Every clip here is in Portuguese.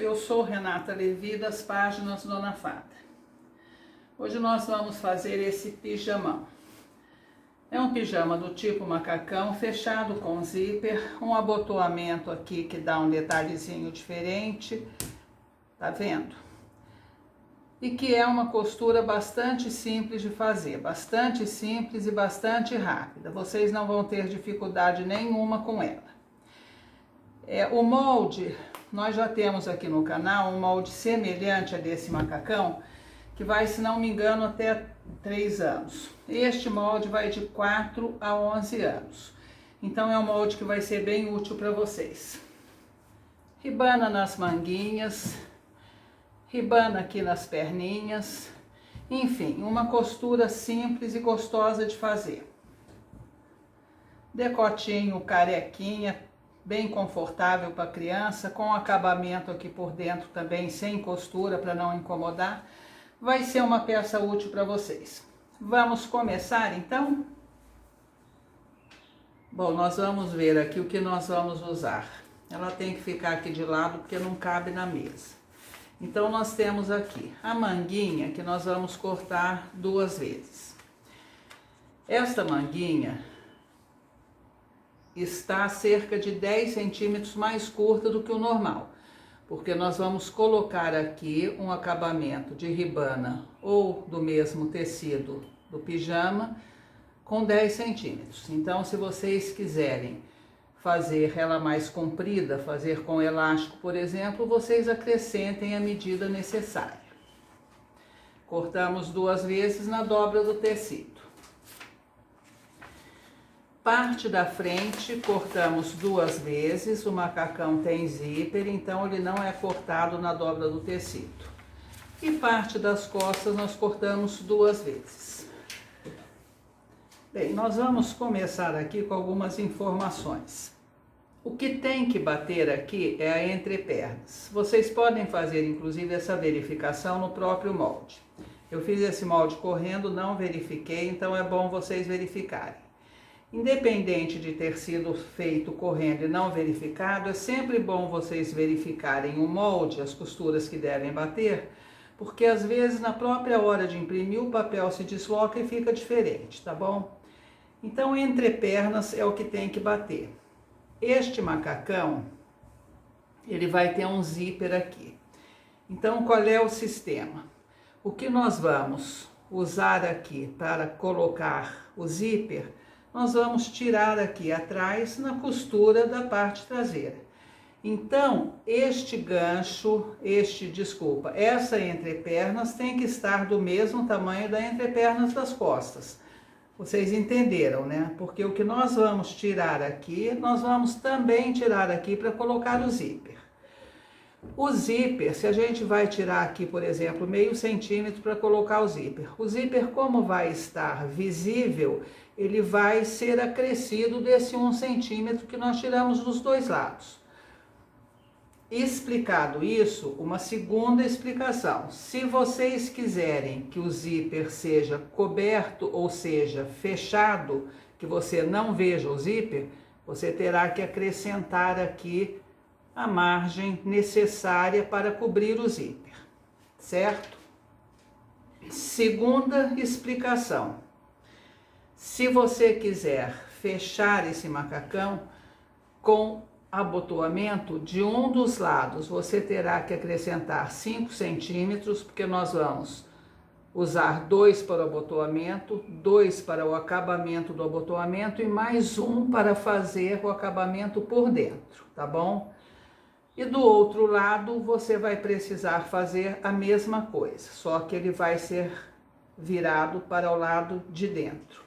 eu sou Renata Levi das páginas Dona Fada. Hoje nós vamos fazer esse pijamão. É um pijama do tipo macacão, fechado com zíper, um abotoamento aqui que dá um detalhezinho diferente, tá vendo? E que é uma costura bastante simples de fazer, bastante simples e bastante rápida. Vocês não vão ter dificuldade nenhuma com ela. O molde, nós já temos aqui no canal um molde semelhante a desse macacão, que vai, se não me engano, até 3 anos. Este molde vai de 4 a 11 anos. Então é um molde que vai ser bem útil para vocês. Ribana nas manguinhas, ribana aqui nas perninhas, enfim, uma costura simples e gostosa de fazer. Decotinho carequinha, bem confortável para criança, com acabamento aqui por dentro também, sem costura para não incomodar. Vai ser uma peça útil para vocês. Vamos começar então? Bom, nós vamos ver aqui o que nós vamos usar. Ela tem que ficar aqui de lado porque não cabe na mesa. Então nós temos aqui a manguinha que nós vamos cortar 2 vezes. Esta manguinha está cerca de 10 centímetros mais curta do que o normal, porque nós vamos colocar aqui um acabamento de ribana ou do mesmo tecido do pijama com 10 centímetros. Então, se vocês quiserem fazer ela mais comprida, fazer com elástico, por exemplo, vocês acrescentem a medida necessária. Cortamos 2 vezes na dobra do tecido. Parte da frente cortamos 2 vezes, o macacão tem zíper, então ele não é cortado na dobra do tecido. E parte das costas nós cortamos 2 vezes. Bem, nós vamos começar aqui com algumas informações. O que tem que bater aqui é a entrepernas. Vocês podem fazer inclusive essa verificação no próprio molde. Eu fiz esse molde correndo, não verifiquei, então é bom vocês verificarem. Independente de ter sido feito correndo e não verificado, é sempre bom vocês verificarem o molde, as costuras que devem bater, porque às vezes na própria hora de imprimir o papel se desloca e fica diferente, tá bom? Então, entre pernas é o que tem que bater. Este macacão, ele vai ter um zíper aqui. Então, qual é o sistema? O que nós vamos usar aqui para colocar o zíper, nós vamos tirar aqui atrás na costura da parte traseira. Então, essa entrepernas tem que estar do mesmo tamanho da entrepernas das costas. Vocês entenderam, né? Porque o que nós vamos tirar aqui, nós vamos também tirar aqui para colocar o zíper. O zíper, se a gente vai tirar aqui, por exemplo, meio centímetro para colocar o zíper, como vai estar visível, ele vai ser acrescido desse 1 centímetro que nós tiramos dos 2 lados. Explicado isso, uma segunda explicação. Se vocês quiserem que o zíper seja coberto, ou seja, fechado, que você não veja o zíper, você terá que acrescentar aqui a margem necessária para cobrir o zíper, certo? Segunda explicação. Se você quiser fechar esse macacão com abotoamento de um dos lados, você terá que acrescentar 5 centímetros, porque nós vamos usar 2 para o abotoamento, 2 para o acabamento do abotoamento e mais 1 para fazer o acabamento por dentro, tá bom? E do outro lado você vai precisar fazer a mesma coisa, só que ele vai ser virado para o lado de dentro,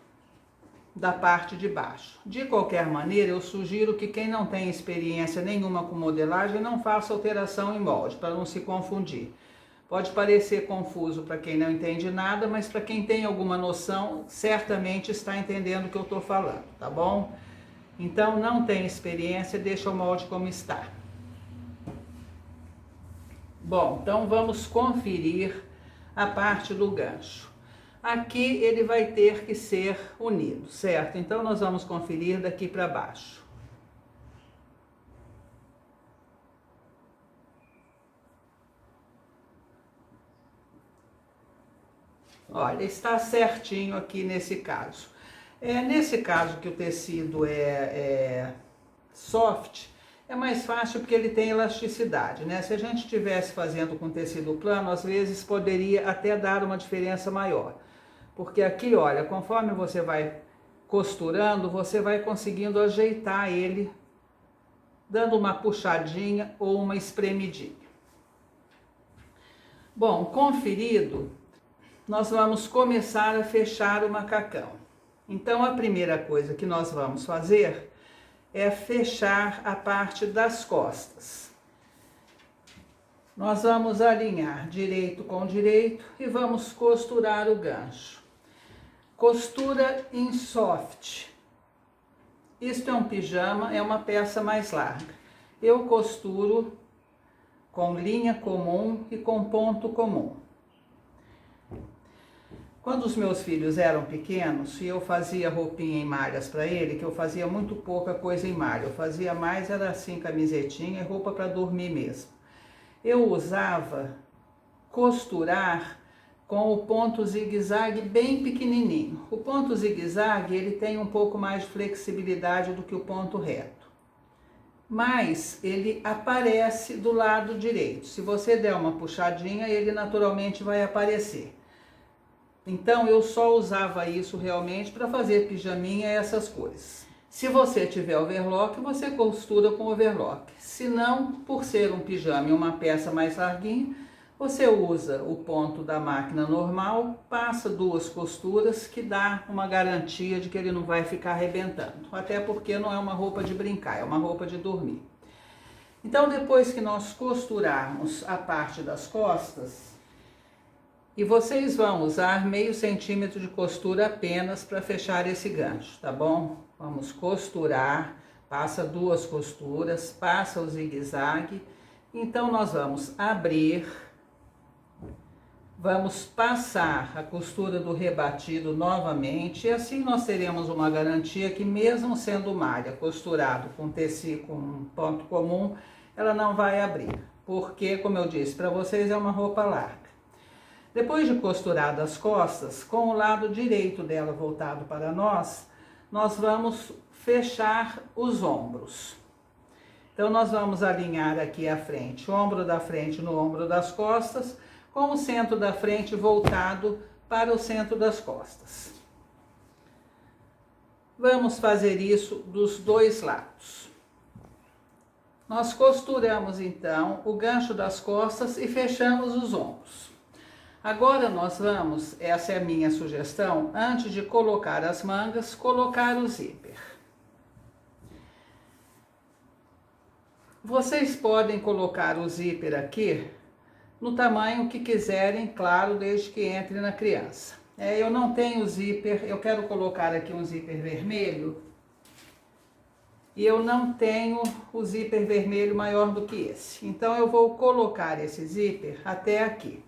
da parte de baixo. De qualquer maneira, eu sugiro que quem não tem experiência nenhuma com modelagem não faça alteração em molde, para não se confundir. Pode parecer confuso para quem não entende nada, mas para quem tem alguma noção, certamente está entendendo o que eu estou falando, tá bom? Então, não tem experiência, deixa o molde como está. Bom, então vamos conferir a parte do gancho. Aqui ele vai ter que ser unido, certo? Então nós vamos conferir daqui para baixo. Olha, está certinho aqui nesse caso. Nesse caso que o tecido é soft, é mais fácil porque ele tem elasticidade, né? Se a gente estivesse fazendo com tecido plano, às vezes poderia até dar uma diferença maior. Porque aqui, olha, conforme você vai costurando, você vai conseguindo ajeitar ele, dando uma puxadinha ou uma espremidinha. Bom, conferido, nós vamos começar a fechar o macacão. Então, a primeira coisa que nós vamos fazer é fechar a parte das costas. Nós vamos alinhar direito com direito e vamos costurar o gancho. Costura em soft. Isto é um pijama, é uma peça mais larga. Eu costuro com linha comum e com ponto comum. Quando os meus filhos eram pequenos e eu fazia roupinha em malhas para ele, que eu fazia muito pouca coisa em malha, eu fazia mais, era assim, camisetinha e roupa para dormir mesmo. Eu usava costurar com o ponto zigue-zague bem pequenininho. O ponto zigue-zague, ele tem um pouco mais de flexibilidade do que o ponto reto, mas ele aparece do lado direito. Se você der uma puxadinha, ele naturalmente vai aparecer. Então, eu só usava isso realmente para fazer pijaminha e essas coisas. Se você tiver overlock, você costura com overlock. Se não, por ser um pijama e uma peça mais larguinha, você usa o ponto da máquina normal, passa 2 costuras, que dá uma garantia de que ele não vai ficar arrebentando. Até porque não é uma roupa de brincar, é uma roupa de dormir. Então, depois que nós costurarmos a parte das costas, e vocês vão usar meio centímetro de costura apenas para fechar esse gancho, tá bom? Vamos costurar, passa 2 costuras, passa o zigue-zague. Então, nós vamos abrir, vamos passar a costura do rebatido novamente, e assim nós teremos uma garantia que, mesmo sendo malha costurado com tecido, com ponto comum, ela não vai abrir. Porque, como eu disse para vocês, é uma roupa larga. Depois de costurada as costas, com o lado direito dela voltado para nós, nós vamos fechar os ombros. Então, nós vamos alinhar aqui a frente, o ombro da frente no ombro das costas, com o centro da frente voltado para o centro das costas. Vamos fazer isso dos 2 lados. Nós costuramos, então, o gancho das costas e fechamos os ombros. Agora nós vamos, essa é a minha sugestão, antes de colocar as mangas, colocar o zíper. Vocês podem colocar o zíper aqui no tamanho que quiserem, claro, desde que entre na criança. Eu não tenho zíper, eu quero colocar aqui um zíper vermelho, e eu não tenho o zíper vermelho maior do que esse. Então, eu vou colocar esse zíper até aqui.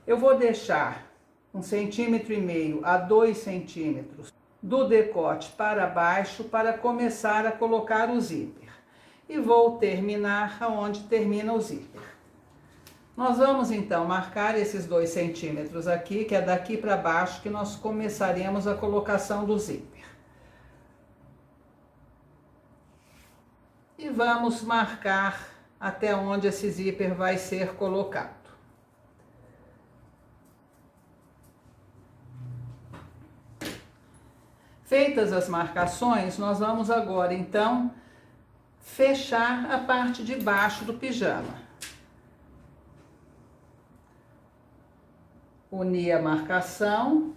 Eu vou deixar 1,5 cm a 2 centímetros do decote para baixo para começar a colocar o zíper. E vou terminar aonde termina o zíper. Nós vamos então marcar esses 2 centímetros aqui, que é daqui para baixo que nós começaremos a colocação do zíper. E vamos marcar até onde esse zíper vai ser colocado. Feitas as marcações, nós vamos agora, então, fechar a parte de baixo do pijama. Unir a marcação.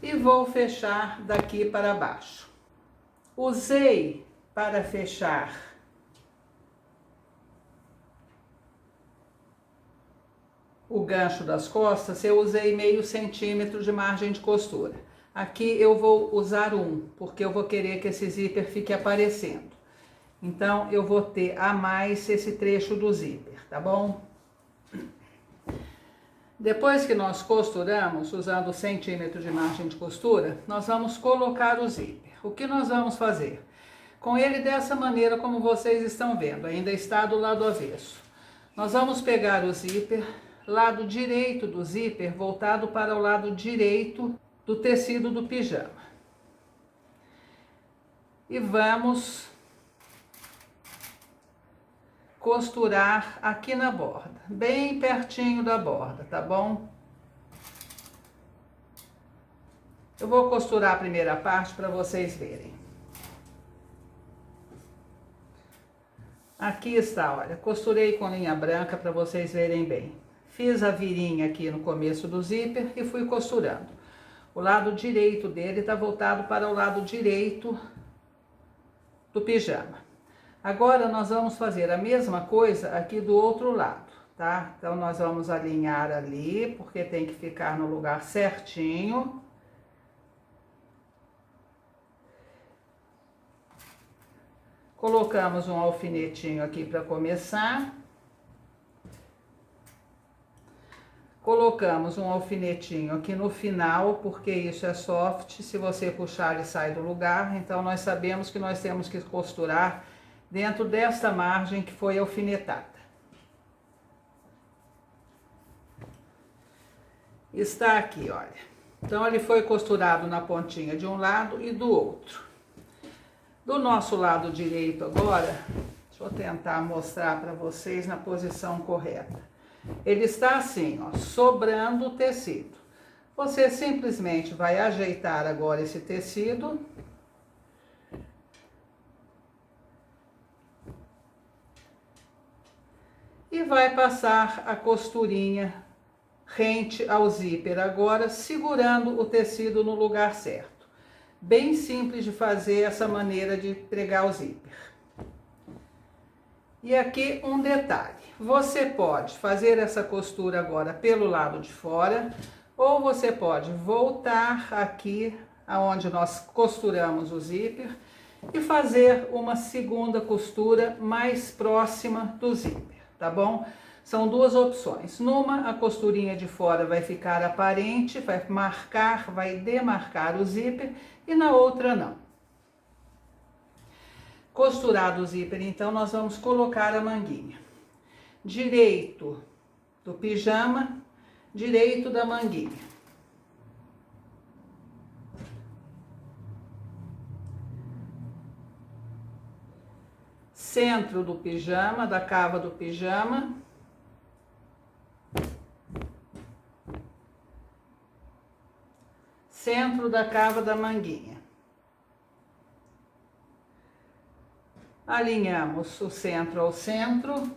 E vou fechar daqui para baixo. Usei para fechar o gancho das costas, eu usei meio centímetro de margem de costura. Aqui eu vou usar 1, porque eu vou querer que esse zíper fique aparecendo. Então, eu vou ter a mais esse trecho do zíper, tá bom? Depois que nós costuramos, usando centímetro de margem de costura, nós vamos colocar o zíper. O que nós vamos fazer? Com ele dessa maneira como vocês estão vendo, ainda está do lado avesso. Nós vamos pegar o zíper, lado direito do zíper voltado para o lado direito do tecido do pijama. E vamos costurar aqui na borda, bem pertinho da borda, tá bom? Eu vou costurar a primeira parte para vocês verem. Aqui está, olha, costurei com linha branca para vocês verem bem. Fiz a virinha aqui no começo do zíper e fui costurando. O lado direito dele está voltado para o lado direito do pijama. Agora nós vamos fazer a mesma coisa aqui do outro lado, tá? Então nós vamos alinhar ali, porque tem que ficar no lugar certinho. Colocamos um alfinetinho aqui para começar. Colocamos um alfinetinho aqui no final, porque isso é soft, se você puxar ele sai do lugar, então nós sabemos que nós temos que costurar dentro desta margem que foi alfinetada. Está aqui, olha. Então ele foi costurado na pontinha de um lado e do outro. Do nosso lado direito agora, deixa eu tentar mostrar para vocês na posição correta. Ele está assim, ó, sobrando o tecido. Você simplesmente vai ajeitar agora esse tecido. E vai passar a costurinha rente ao zíper agora, segurando o tecido no lugar certo. Bem simples de fazer essa maneira de pregar o zíper. E aqui um detalhe, você pode fazer essa costura agora pelo lado de fora, ou você pode voltar aqui aonde nós costuramos o zíper e fazer uma segunda costura mais próxima do zíper. Tá bom? São duas opções. Numa, a costurinha de fora vai ficar aparente, vai marcar, vai demarcar o zíper, e na outra não. Costurado o zíper, então, nós vamos colocar a manguinha. Direito do pijama, direito da manguinha. Centro do pijama, da cava do pijama. Centro da cava da manguinha. Alinhamos o centro ao centro.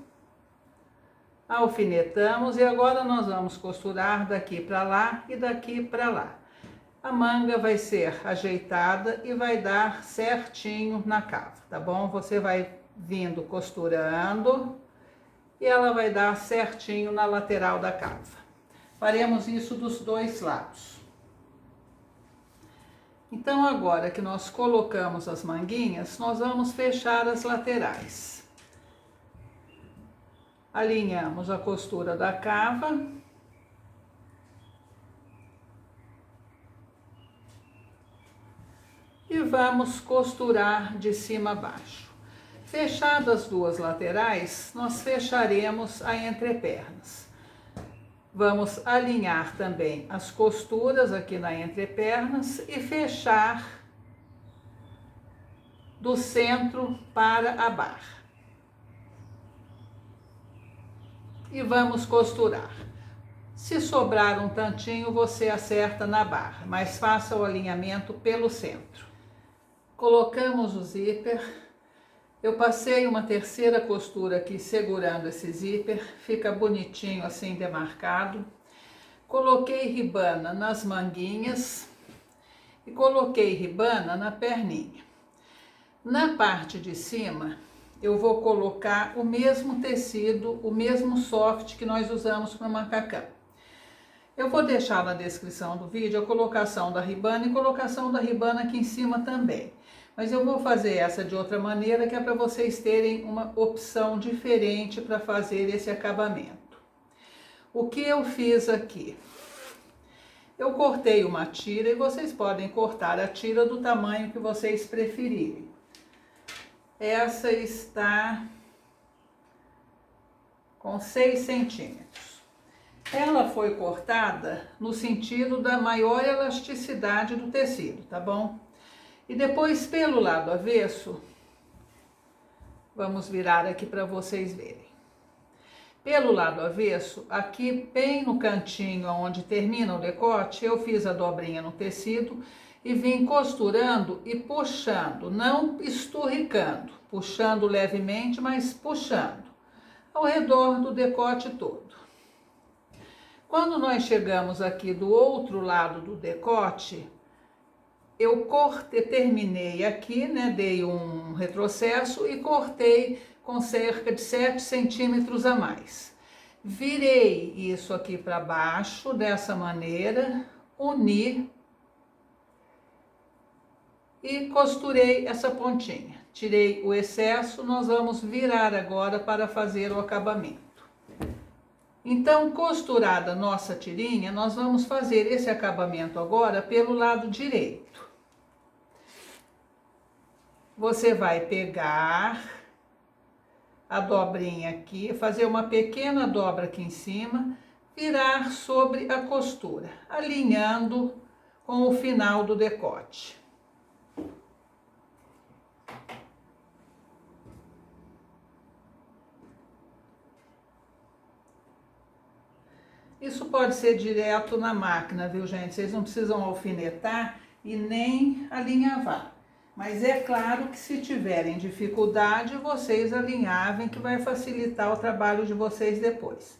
Alfinetamos e agora nós vamos costurar daqui para lá e daqui para lá. A manga vai ser ajeitada e vai dar certinho na cava, tá bom? Você vai vindo costurando e ela vai dar certinho na lateral da cava. Faremos isso dos dois lados. Então agora que nós colocamos as manguinhas, nós vamos fechar as laterais. Alinhamos a costura da cava. E vamos costurar de cima a baixo. Fechadas as duas laterais, nós fecharemos a entrepernas. Vamos alinhar também as costuras aqui na entrepernas e fechar do centro para a barra. E vamos costurar. Se sobrar um tantinho, você acerta na barra, mas faça o alinhamento pelo centro. Colocamos o zíper. Eu passei uma terceira costura aqui segurando esse zíper, fica bonitinho assim demarcado. Coloquei ribana nas manguinhas e coloquei ribana na perninha. Na parte de cima, eu vou colocar o mesmo tecido, o mesmo soft que nós usamos para macacão. Eu vou deixar na descrição do vídeo a colocação da ribana e colocação da ribana aqui em cima também. Mas eu vou fazer essa de outra maneira, que é para vocês terem uma opção diferente para fazer esse acabamento. O que eu fiz aqui? Eu cortei uma tira e vocês podem cortar a tira do tamanho que vocês preferirem. Essa está com 6 centímetros. Ela foi cortada no sentido da maior elasticidade do tecido, tá bom? E depois, pelo lado avesso, vamos virar aqui para vocês verem. Pelo lado avesso, aqui bem no cantinho onde termina o decote, eu fiz a dobrinha no tecido e vim costurando e puxando, não esturricando, puxando levemente, mas puxando ao redor do decote todo. Quando nós chegamos aqui do outro lado do decote, eu terminei aqui, né, dei um retrocesso e cortei com cerca de 7 centímetros a mais. Virei isso aqui para baixo, dessa maneira, uni e costurei essa pontinha. Tirei o excesso, nós vamos virar agora para fazer o acabamento. Então, costurada nossa tirinha, nós vamos fazer esse acabamento agora pelo lado direito. Você vai pegar a dobrinha aqui, fazer uma pequena dobra aqui em cima, virar sobre a costura, alinhando com o final do decote. Isso pode ser direto na máquina, viu, gente? Vocês não precisam alfinetar e nem alinhavar. Mas é claro que se tiverem dificuldade, vocês alinhavem, que vai facilitar o trabalho de vocês depois.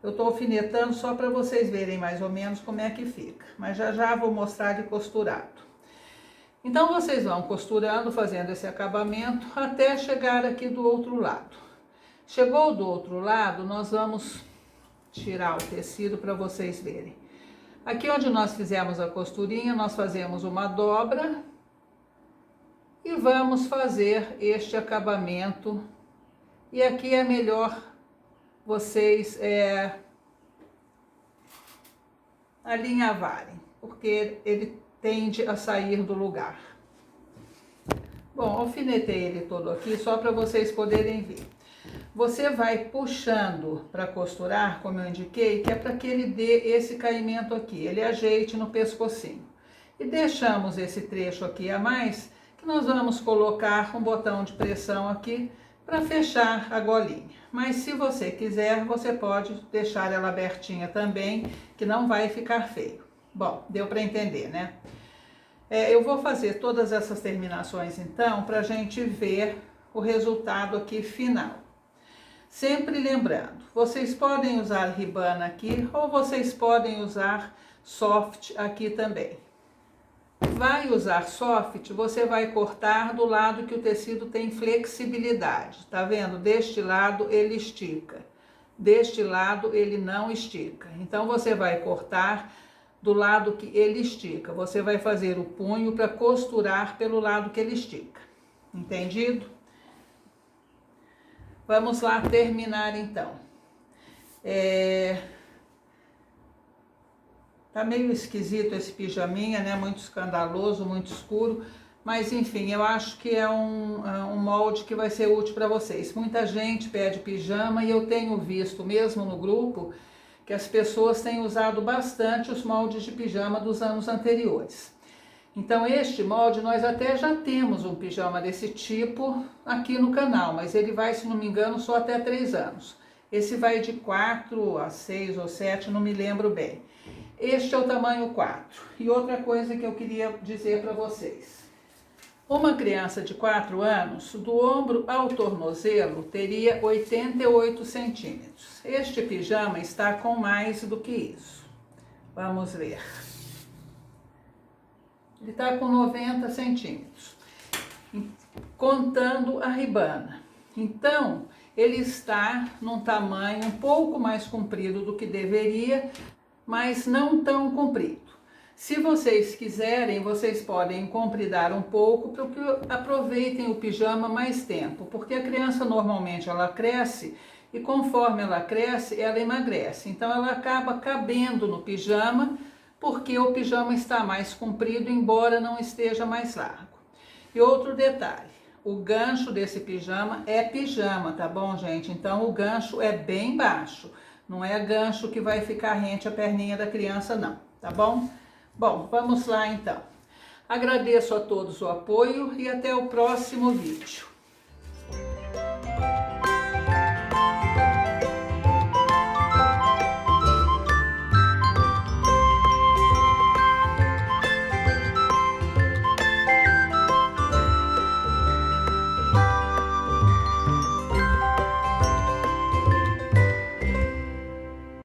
Eu tô alfinetando só para vocês verem mais ou menos como é que fica. Mas já já vou mostrar de costurado. Então, vocês vão costurando, fazendo esse acabamento, até chegar aqui do outro lado. Chegou do outro lado, nós vamos tirar o tecido para vocês verem. Aqui onde nós fizemos a costurinha, nós fazemos uma dobra e vamos fazer este acabamento. E aqui é melhor vocês alinhavarem, porque ele tende a sair do lugar. Bom, alfinetei ele todo aqui só para vocês poderem ver. Você vai puxando para costurar, como eu indiquei, que é para que ele dê esse caimento aqui, ele ajeite no pescocinho. E deixamos esse trecho aqui a mais, que nós vamos colocar um botão de pressão aqui para fechar a golinha. Mas se você quiser, você pode deixar ela abertinha também, que não vai ficar feio. Bom, deu para entender, né? Eu vou fazer todas essas terminações então, para a gente ver o resultado aqui final. Sempre lembrando, vocês podem usar ribana aqui ou vocês podem usar soft aqui também. Vai usar soft, você vai cortar do lado que o tecido tem flexibilidade, tá vendo? Deste lado ele estica, deste lado ele não estica. Então você vai cortar do lado que ele estica, você vai fazer o punho para costurar pelo lado que ele estica, entendido? Vamos lá terminar então. Tá meio esquisito esse pijaminha, né? Muito escandaloso, muito escuro. Mas enfim, eu acho que é um molde que vai ser útil para vocês. Muita gente pede pijama e eu tenho visto mesmo no grupo que as pessoas têm usado bastante os moldes de pijama dos anos anteriores. Então este molde nós até já temos um pijama desse tipo aqui no canal, mas ele vai, se não me engano, só até 3 anos. Esse vai de 4 a 6 ou 7, não me lembro bem. Este é o tamanho 4. E outra coisa que eu queria dizer para vocês. Uma criança de 4 anos, do ombro ao tornozelo, teria 88 centímetros. Este pijama está com mais do que isso. Vamos ver. Ele está com 90 centímetros, contando a ribana. Então, ele está num tamanho um pouco mais comprido do que deveria, mas não tão comprido. Se vocês quiserem, vocês podem compridar um pouco para que aproveitem o pijama mais tempo, porque a criança normalmente ela cresce e conforme ela cresce, ela emagrece. Então ela acaba cabendo no pijama, porque o pijama está mais comprido, embora não esteja mais largo. E outro detalhe, o gancho desse pijama é pijama, tá bom, gente? Então o gancho é bem baixo, não é gancho que vai ficar rente à perninha da criança não, tá bom? Bom, vamos lá então. Agradeço a todos o apoio e até o próximo vídeo.